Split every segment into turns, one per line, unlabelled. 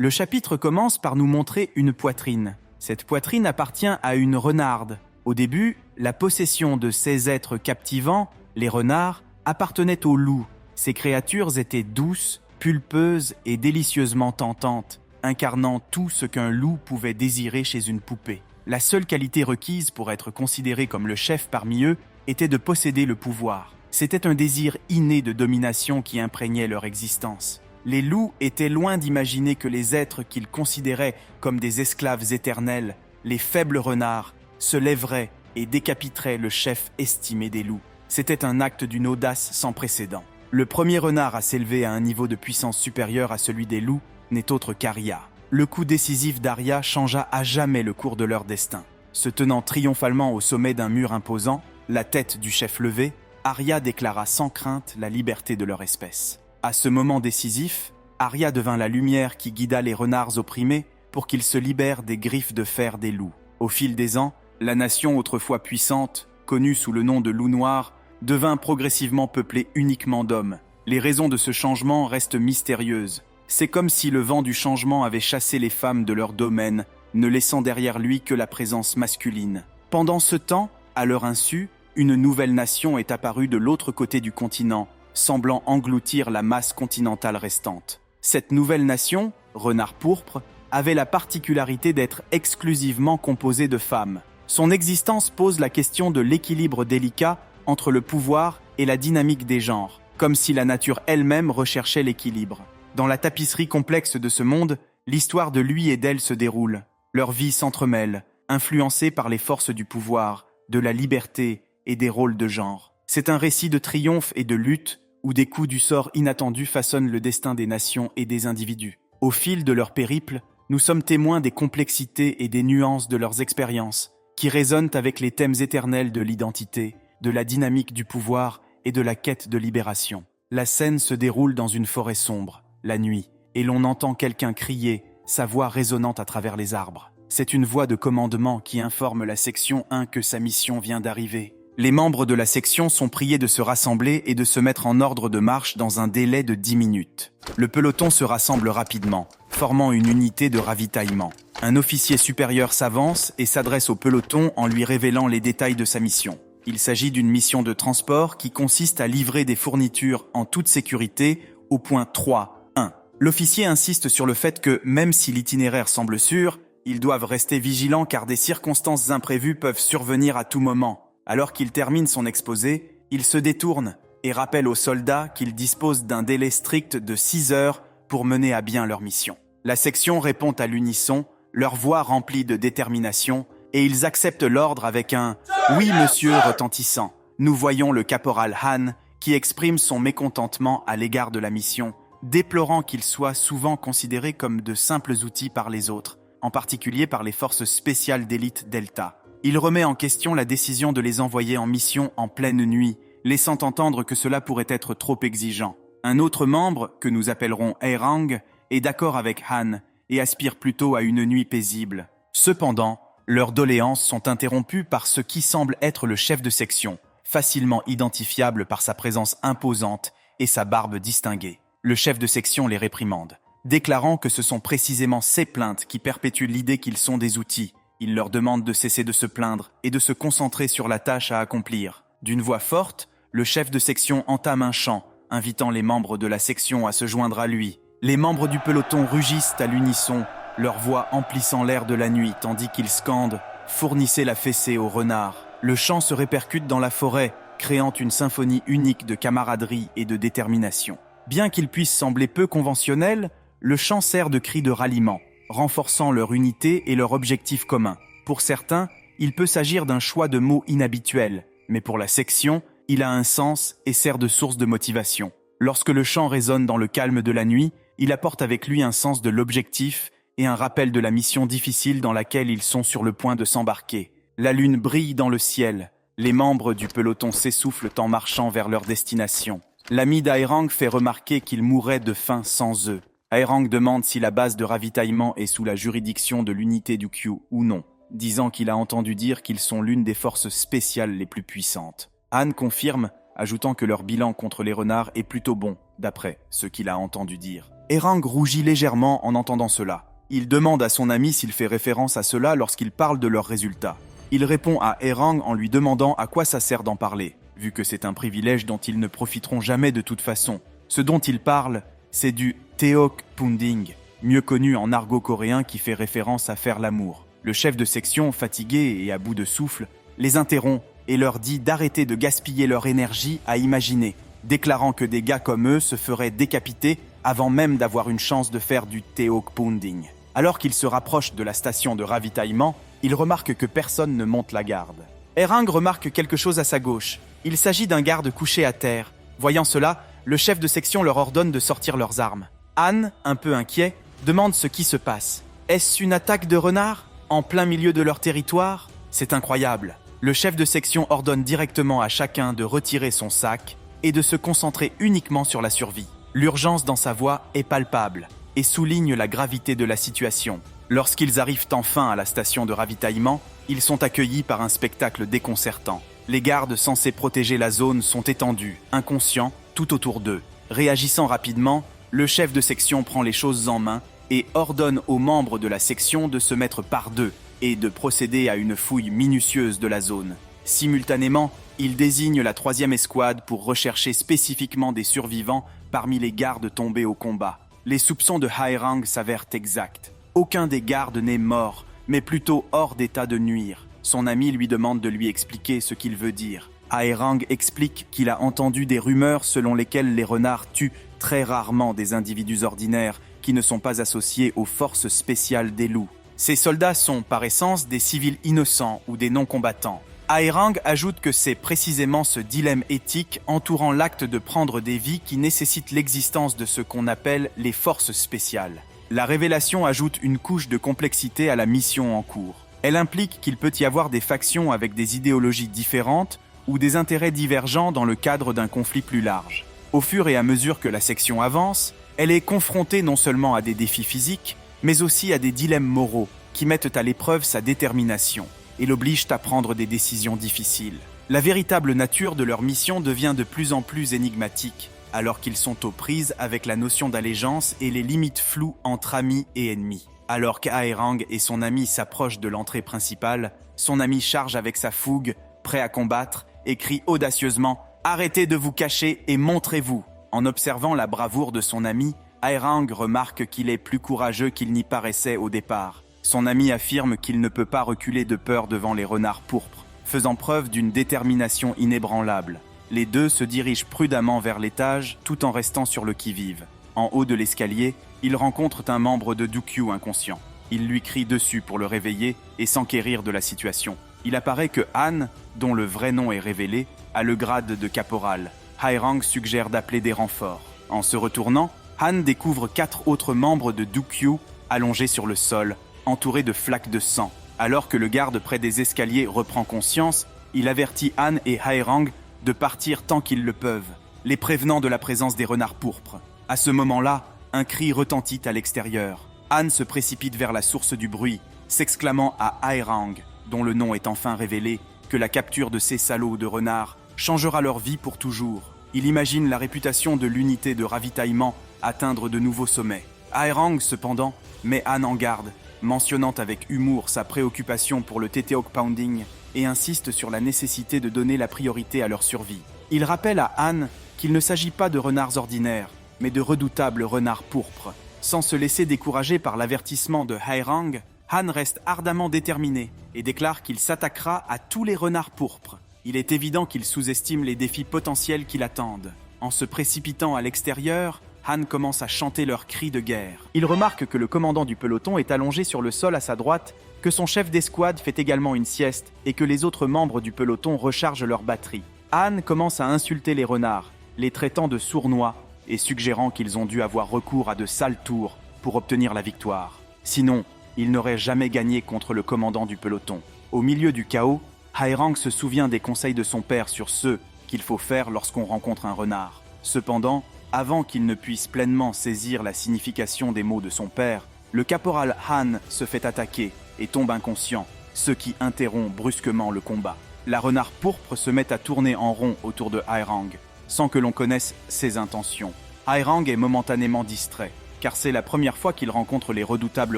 Le chapitre commence par nous montrer une poitrine. Cette poitrine appartient à une renarde. Au début, la possession de ces êtres captivants, les renards, appartenait aux loups. Ces créatures étaient douces, pulpeuses et délicieusement tentantes, incarnant tout ce qu'un loup pouvait désirer chez une poupée. La seule qualité requise pour être considéré comme le chef parmi eux était de posséder le pouvoir. C'était un désir inné de domination qui imprégnait leur existence. Les loups étaient loin d'imaginer que les êtres qu'ils considéraient comme des esclaves éternels, les faibles renards, se lèveraient et décapiteraient le chef estimé des loups. C'était un acte d'une audace sans précédent. Le premier renard à s'élever à un niveau de puissance supérieur à celui des loups n'est autre qu'Arya. Le coup décisif d'Arya changea à jamais le cours de leur destin. Se tenant triomphalement au sommet d'un mur imposant, la tête du chef levée, Arya déclara sans crainte la liberté de leur espèce. À ce moment décisif, Arya devint la lumière qui guida les renards opprimés pour qu'ils se libèrent des griffes de fer des loups. Au fil des ans, la nation autrefois puissante, connue sous le nom de loup noir, devint progressivement peuplée uniquement d'hommes. Les raisons de ce changement restent mystérieuses. C'est comme si le vent du changement avait chassé les femmes de leur domaine, ne laissant derrière lui que la présence masculine. Pendant ce temps, à leur insu, une nouvelle nation est apparue de l'autre côté du continent, semblant engloutir la masse continentale restante. Cette nouvelle nation, Renard Pourpre, avait la particularité d'être exclusivement composée de femmes. Son existence pose la question de l'équilibre délicat entre le pouvoir et la dynamique des genres, comme si la nature elle-même recherchait l'équilibre. Dans la tapisserie complexe de ce monde, l'histoire de lui et d'elle se déroule. Leurs vies s'entremêlent, influencées par les forces du pouvoir, de la liberté et des rôles de genre. C'est un récit de triomphe et de lutte où des coups du sort inattendus façonnent le destin des nations et des individus. Au fil de leur périple, nous sommes témoins des complexités et des nuances de leurs expériences, qui résonnent avec les thèmes éternels de l'identité, de la dynamique du pouvoir et de la quête de libération. La scène se déroule dans une forêt sombre, la nuit, et l'on entend quelqu'un crier, sa voix résonnante à travers les arbres. C'est une voix de commandement qui informe la section 1 que sa mission vient d'arriver. Les membres de la section sont priés de se rassembler et de se mettre en ordre de marche dans un délai de 10 minutes. Le peloton se rassemble rapidement, formant une unité de ravitaillement. Un officier supérieur s'avance et s'adresse au peloton en lui révélant les détails de sa mission. Il s'agit d'une mission de transport qui consiste à livrer des fournitures en toute sécurité au point 3.1. L'officier insiste sur le fait que, même si l'itinéraire semble sûr, ils doivent rester vigilants car des circonstances imprévues peuvent survenir à tout moment. Alors qu'il termine son exposé, il se détourne et rappelle aux soldats qu'ils disposent d'un délai strict de 6 heures pour mener à bien leur mission. La section répond à l'unisson, leur voix remplie de détermination, et ils acceptent l'ordre avec un « Oui, monsieur » retentissant. Nous voyons le caporal Han qui exprime son mécontentement à l'égard de la mission, déplorant qu'ils soient souvent considérés comme de simples outils par les autres, en particulier par les forces spéciales d'élite Delta. Il remet en question la décision de les envoyer en mission en pleine nuit, laissant entendre que cela pourrait être trop exigeant. Un autre membre, que nous appellerons Aerang, est d'accord avec Han et aspire plutôt à une nuit paisible. Cependant, leurs doléances sont interrompues par ce qui semble être le chef de section, facilement identifiable par sa présence imposante et sa barbe distinguée. Le chef de section les réprimande, déclarant que ce sont précisément ces plaintes qui perpétuent l'idée qu'ils sont des outils. Il leur demande de cesser de se plaindre et de se concentrer sur la tâche à accomplir. D'une voix forte, le chef de section entame un chant, invitant les membres de la section à se joindre à lui. Les membres du peloton rugissent à l'unisson, leur voix emplissant l'air de la nuit, tandis qu'ils scandent « Fournissez la fessée aux renards ». Le chant se répercute dans la forêt, créant une symphonie unique de camaraderie et de détermination. Bien qu'il puisse sembler peu conventionnel, le chant sert de cri de ralliement, renforçant leur unité et leur objectif commun. Pour certains, il peut s'agir d'un choix de mots inhabituel, mais pour la section, il a un sens et sert de source de motivation. Lorsque le chant résonne dans le calme de la nuit, il apporte avec lui un sens de l'objectif et un rappel de la mission difficile dans laquelle ils sont sur le point de s'embarquer. La lune brille dans le ciel. Les membres du peloton s'essoufflent en marchant vers leur destination. L'ami d'Aerang fait remarquer qu'il mourrait de faim sans eux. Aerang demande si la base de ravitaillement est sous la juridiction de l'unité du Q ou non, disant qu'il a entendu dire qu'ils sont l'une des forces spéciales les plus puissantes. Han confirme, ajoutant que leur bilan contre les renards est plutôt bon, d'après ce qu'il a entendu dire. Aerang rougit légèrement en entendant cela. Il demande à son ami s'il fait référence à cela lorsqu'il parle de leurs résultats. Il répond à Aerang en lui demandant à quoi ça sert d'en parler, vu que c'est un privilège dont ils ne profiteront jamais de toute façon. Ce dont il parle, c'est du Teok Punding, mieux connu en argot coréen qui fait référence à faire l'amour. Le chef de section, fatigué et à bout de souffle, les interrompt et leur dit d'arrêter de gaspiller leur énergie à imaginer, déclarant que des gars comme eux se feraient décapiter avant même d'avoir une chance de faire du Teok Punding. Alors qu'il se rapproche de la station de ravitaillement, il remarque que personne ne monte la garde. Aerang remarque quelque chose à sa gauche. Il s'agit d'un garde couché à terre. Voyant cela, le chef de section leur ordonne de sortir leurs armes. Han, un peu inquiet, demande ce qui se passe. Est-ce une attaque de renards en plein milieu de leur territoire? C'est incroyable. Le chef de section ordonne directement à chacun de retirer son sac et de se concentrer uniquement sur la survie. L'urgence dans sa voix est palpable et souligne la gravité de la situation. Lorsqu'ils arrivent enfin à la station de ravitaillement, ils sont accueillis par un spectacle déconcertant. Les gardes censés protéger la zone sont étendus, inconscients, tout autour d'eux. Réagissant rapidement, le chef de section prend les choses en main et ordonne aux membres de la section de se mettre par deux et de procéder à une fouille minutieuse de la zone. Simultanément, il désigne la 3e escouade pour rechercher spécifiquement des survivants parmi les gardes tombés au combat. Les soupçons de Aerang s'avèrent exacts. Aucun des gardes n'est mort, mais plutôt hors d'état de nuire. Son ami lui demande de lui expliquer ce qu'il veut dire. Aerang explique qu'il a entendu des rumeurs selon lesquelles les renards tuent très rarement des individus ordinaires qui ne sont pas associés aux forces spéciales des loups. Ces soldats sont, par essence, des civils innocents ou des non-combattants. Aerang ajoute que c'est précisément ce dilemme éthique entourant l'acte de prendre des vies qui nécessite l'existence de ce qu'on appelle les forces spéciales. La révélation ajoute une couche de complexité à la mission en cours. Elle implique qu'il peut y avoir des factions avec des idéologies différentes ou des intérêts divergents dans le cadre d'un conflit plus large. Au fur et à mesure que la section avance, elle est confrontée non seulement à des défis physiques, mais aussi à des dilemmes moraux qui mettent à l'épreuve sa détermination et l'obligent à prendre des décisions difficiles. La véritable nature de leur mission devient de plus en plus énigmatique, alors qu'ils sont aux prises avec la notion d'allégeance et les limites floues entre amis et ennemis. Alors qu'Aerang et son ami s'approchent de l'entrée principale, son ami charge avec sa fougue, prêt à combattre, et crie audacieusement « Arrêtez de vous cacher et montrez-vous !» En observant la bravoure de son ami, Aerang remarque qu'il est plus courageux qu'il n'y paraissait au départ. Son ami affirme qu'il ne peut pas reculer de peur devant les renards pourpres, faisant preuve d'une détermination inébranlable. Les deux se dirigent prudemment vers l'étage tout en restant sur le qui-vive. En haut de l'escalier, ils rencontrent un membre de Dukyu inconscient. Ils lui crient dessus pour le réveiller et s'enquérir de la situation. Il apparaît que Han, dont le vrai nom est révélé, a le grade de caporal. Aerang suggère d'appeler des renforts. En se retournant, Han découvre 4 autres membres de Dukyu allongés sur le sol, entourés de flaques de sang. Alors que le garde près des escaliers reprend conscience, il avertit Han et Aerang de partir tant qu'ils le peuvent, les prévenant de la présence des renards pourpres. À ce moment-là, un cri retentit à l'extérieur. Han se précipite vers la source du bruit, s'exclamant à Aerang, dont le nom est enfin révélé, que la capture de ces salauds de renards changera leur vie pour toujours. Il imagine la réputation de l'unité de ravitaillement atteindre de nouveaux sommets. Aerang, cependant, met Han en garde, mentionnant avec humour sa préoccupation pour le Teok Pounding et insiste sur la nécessité de donner la priorité à leur survie. Il rappelle à Han qu'il ne s'agit pas de renards ordinaires, mais de redoutables renards pourpres. Sans se laisser décourager par l'avertissement de Aerang, Han reste ardemment déterminé et déclare qu'il s'attaquera à tous les renards pourpres. Il est évident qu'il sous-estime les défis potentiels qui l'attendent. En se précipitant à l'extérieur, Han commence à chanter leurs cris de guerre. Il remarque que le commandant du peloton est allongé sur le sol à sa droite, que son chef d'escouade fait également une sieste et que les autres membres du peloton rechargent leur batterie. Han commence à insulter les renards, les traitant de sournois et suggérant qu'ils ont dû avoir recours à de sales tours pour obtenir la victoire. Sinon, ils n'auraient jamais gagné contre le commandant du peloton. Au milieu du chaos, Aerang se souvient des conseils de son père sur ce qu'il faut faire lorsqu'on rencontre un renard. Cependant, avant qu'il ne puisse pleinement saisir la signification des mots de son père, le caporal Han se fait attaquer et tombe inconscient, ce qui interrompt brusquement le combat. La renard pourpre se met à tourner en rond autour de Aerang, sans que l'on connaisse ses intentions. Hairang est momentanément distrait, car c'est la première fois qu'il rencontre les redoutables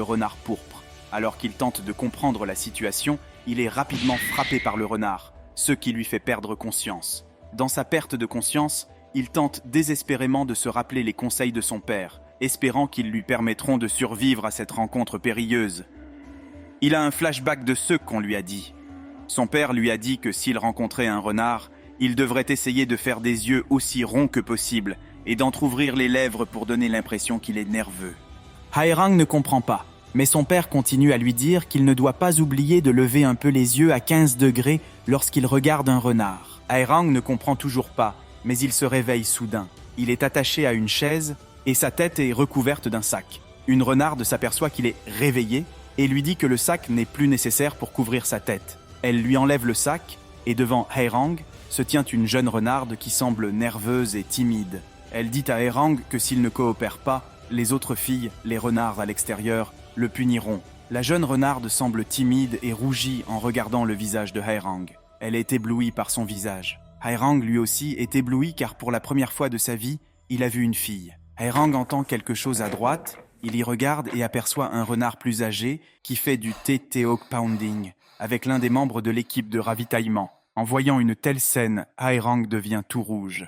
renards pourpres. Alors qu'il tente de comprendre la situation, il est rapidement frappé par le renard, ce qui lui fait perdre conscience. Dans sa perte de conscience, il tente désespérément de se rappeler les conseils de son père, espérant qu'ils lui permettront de survivre à cette rencontre périlleuse. Il a un flashback de ce qu'on lui a dit. Son père lui a dit que s'il rencontrait un renard, il devrait essayer de faire des yeux aussi ronds que possible et d'entrouvrir les lèvres pour donner l'impression qu'il est nerveux. Hairang ne comprend pas, mais son père continue à lui dire qu'il ne doit pas oublier de lever un peu les yeux à 15 degrés lorsqu'il regarde un renard. Hairang ne comprend toujours pas, mais il se réveille soudain. Il est attaché à une chaise et sa tête est recouverte d'un sac. Une renarde s'aperçoit qu'il est réveillé et lui dit que le sac n'est plus nécessaire pour couvrir sa tête. Elle lui enlève le sac et devant Hairang se tient une jeune renarde qui semble nerveuse et timide. Elle dit à Hairang que s'il ne coopère pas, les autres filles, les renards à l'extérieur, le puniront. La jeune renarde semble timide et rougit en regardant le visage de Hairang. Elle est éblouie par son visage. Hairang lui aussi est ébloui car pour la première fois de sa vie, il a vu une fille. Hairang entend quelque chose à droite, il y regarde et aperçoit un renard plus âgé qui fait du teok pounding avec l'un des membres de l'équipe de ravitaillement. En voyant une telle scène, Hairang devient tout rouge.